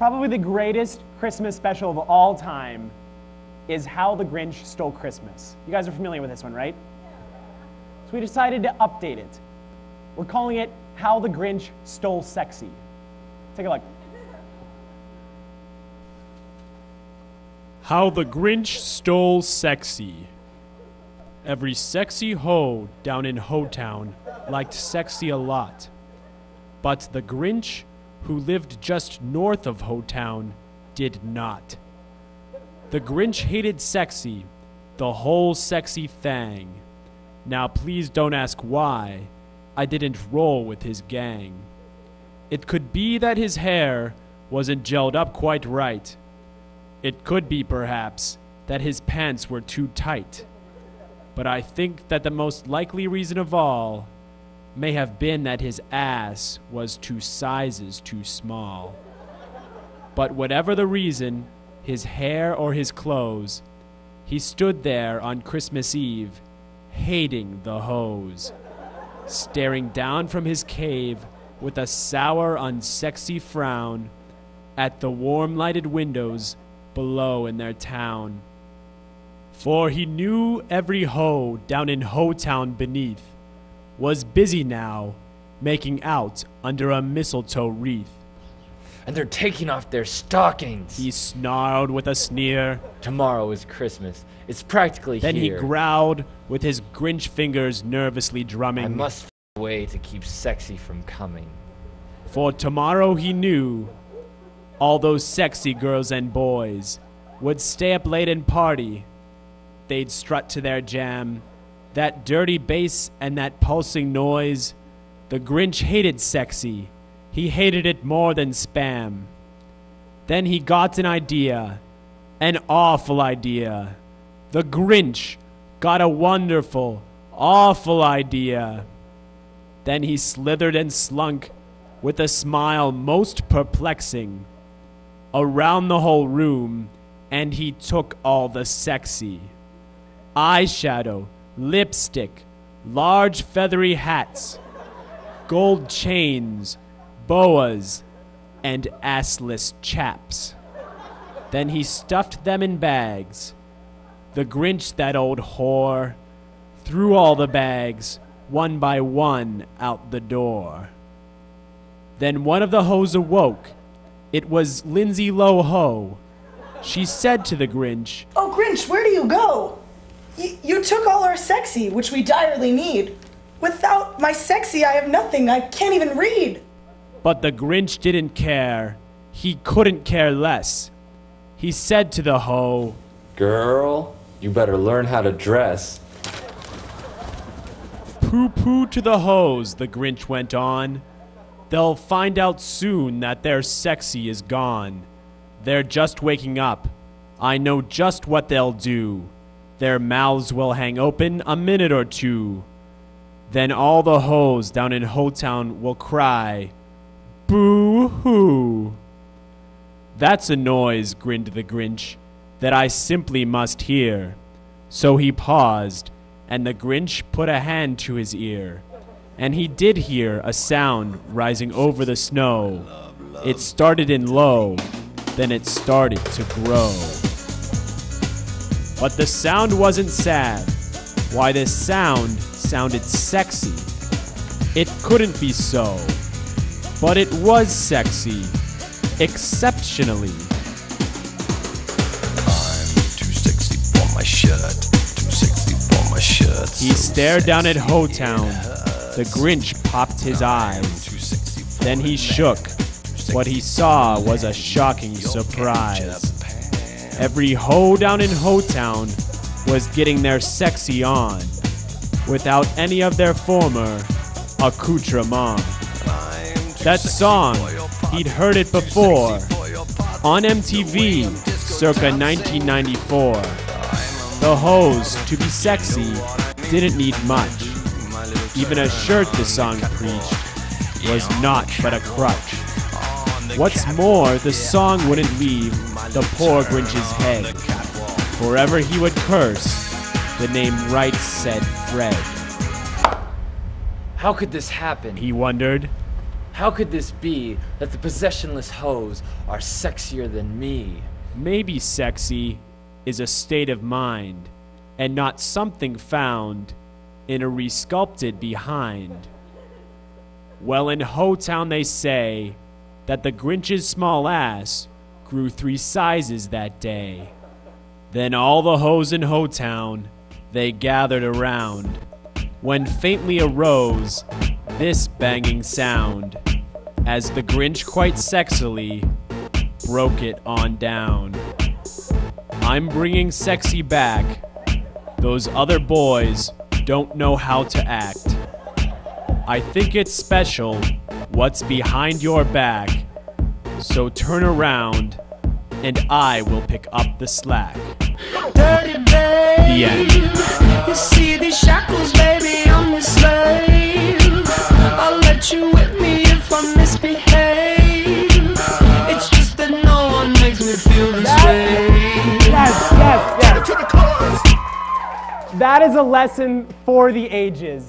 Probably the greatest Christmas special of all time is How the Grinch Stole Christmas. You guys are familiar with this one, right? So we decided to update it. We're calling it How the Grinch Stole Sexy. Take a look. How the Grinch Stole Sexy. Every sexy hoe down in Hoetown liked sexy a lot. But the Grinch, who lived just north of Hoetown, did not. The Grinch hated sexy, the whole sexy thing. Now please don't ask why I didn't roll with his gang. It could be that his hair wasn't gelled up quite right. It could be, perhaps, that his pants were too tight. But I think that the most likely reason of all may have been that his ass was 2 sizes too small. But whatever the reason, his hair or his clothes, he stood there on Christmas Eve, hating the hoes, staring down from his cave with a sour, unsexy frown at the warm lighted windows below in their town. For he knew every hoe down in Hoetown beneath was busy now, making out under a mistletoe wreath. And they're taking off their stockings. He snarled with a sneer. Tomorrow is Christmas. It's practically Then here. he growled with his Grinch fingers nervously drumming. I must find a way to keep sexy from coming. For tomorrow he knew all those sexy girls and boys would stay up late and party. They'd strut to their jam, that dirty bass and that pulsing noise. The Grinch hated sexy. He hated it more than spam. Then he got an idea, an awful idea. The Grinch got a wonderful, awful idea. Then he slithered and slunk with a smile most perplexing around the whole room, and he took all the sexy. Eyeshadow, lipstick, large feathery hats, gold chains, boas, and assless chaps. Then he stuffed them in bags. The Grinch, that old whore, threw all the bags, one by one, out the door. Then one of the hoes awoke. It was Lindsay Loho. She said to the Grinch, "Oh, Grinch, where do you go? You took all our sexy, which we direly need. Without my sexy, I have nothing. I can't even read." But the Grinch didn't care. He couldn't care less. He said to the hoe, "Girl, you better learn how to dress." "Pooh-pooh to the hoes," the Grinch went on. "They'll find out soon that their sexy is gone. They're just waking up. I know just what they'll do. Their mouths will hang open a minute or two. Then all the hoes down in Hoetown will cry, 'Boo-hoo!'" "That's a noise," grinned the Grinch, "that I simply must hear." So he paused, and the Grinch put a hand to his ear. And he did hear a sound rising over the snow. It started in low, then it started to grow. But the sound wasn't sad. Why, this sound sounded sexy. It couldn't be so. But it was sexy. Exceptionally. I'm too sexy for my shirt. Too sexy for my shirt. He stared down at Hoetown. The Grinch popped his eyes. Then he shook. What he saw was a shocking surprise. Every hoe down in Hoetown was getting their sexy on, without any of their former accoutrement. That song, he'd heard it before, on MTV, circa 1994. The hoes, to be sexy, didn't need much. Even a shirt, the song preached, was not but a crutch. What's more, the song wouldn't leave the poor Grinch's head. Forever he would curse the name Right Said Fred. How could this happen? He wondered. How could this be that the possessionless hoes are sexier than me? Maybe sexy is a state of mind and not something found in a resculpted behind. Well, in Ho-Town they say that the Grinch's small ass grew 3 sizes that day. Then all the hoes in Ho-Town, they gathered around, when faintly arose this banging sound, as the Grinch quite sexily broke it on down. I'm bringing sexy back. Those other boys don't know how to act. I think it's special what's behind your back. So turn around and I will pick up the slack. Dirty babe, The end. you see these shackles, baby, I'm your slave. I'll let you whip me if I misbehave. It's just that no one makes me feel this way. Yes. That is a lesson for the ages.